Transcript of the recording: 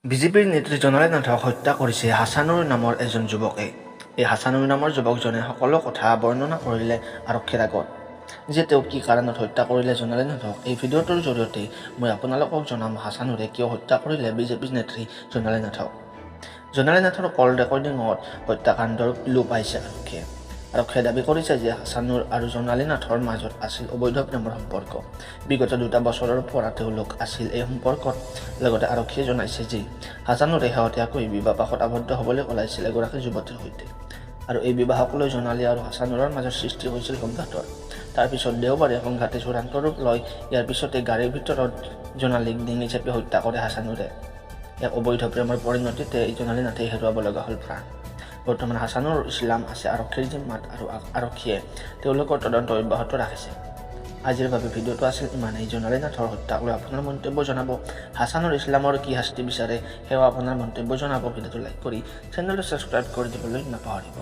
বিজেপিৰ নেত্ৰী জোনালী নাথক হত্যা কৰিছে হাছানুৰ নামৰ এজন যুৱকে। এই হাছানুৰ নামৰ যুৱকজনে সকলো কথা বৰ্ণনা কৰিলে আৰক্ষীৰ আগত। যে তেওঁ কি কাৰণত হত্যা কৰিলে জোনালী নাথক, এই ভিডিঅ'টোৰ জৰিয়তে মই আপোনালোকক জনাম হাছানুৰে কিয় হত্যা কৰিলে বিজেপিৰ নেত্ৰী জোনালী নাথক। জোনালী নাথৰ কল ৰেকৰ্ডিঙত হত্যাকাণ্ডৰ ক্লু পাইছে আৰক্ষীয়ে। আৰক্ষীয়ে দাবী কৰিছে যে হাছানুৰ আৰু জোনালী নাথৰ মাজত আছিল অবৈধ প্ৰেমৰ সম্পৰ্ক। বিগত 2 বছৰৰ পৰা তেওঁলোক আছিল এই সম্পৰ্কত। লগতে আৰক্ষীয়ে জনাইছে যে হাছানুৰে শেহতীয়াকৈ বিবাহপাশত আবদ্ধ হ'বলৈ ওলাইছিল এগৰাকী যুৱতীৰ সৈতে। আৰু এই বিবাহক লৈ জোনালী আৰু হাছানুৰৰ মাজত সৃষ্টি হৈছিল সংঘাতৰ। তাৰ পিছত দেওবাৰে সংঘাতে চূড়ান্ত ৰূপ লয়। ইয়াৰ পিছতে গাড়ীৰ ভিতৰত জোনালীক ডিঙি চেপি হত্যা কৰে হাছানুৰে। এক অবৈধ প্ৰেমৰ পৰিণতিতে জোনালী নাথে হেৰুৱাব লগা হ'ল প্ৰাণ। বৰ্তমান হাছানুৰ ইছলাম আছে আৰক্ষীৰ জিম্মাত আৰু আৰক্ষীয়ে তেওঁলোকৰ তদন্ত অব্যাহত ৰাখিছে। আজিৰ বাবে ভিডিঅ'টো আছিল ইমানেই। জোনালী নাথৰ হত্যাক লৈ আপোনাৰ মন্তব্য জনাব। হাছানুৰ ইছলামৰ কি শাস্তি বিচাৰে সেয়া আপোনাৰ মন্তব্য জনাব। ভিডিঅ'টো লাইক কৰি চেনেলটো ছাবস্ক্ৰাইব কৰি দিবলৈ নাপাহৰিব।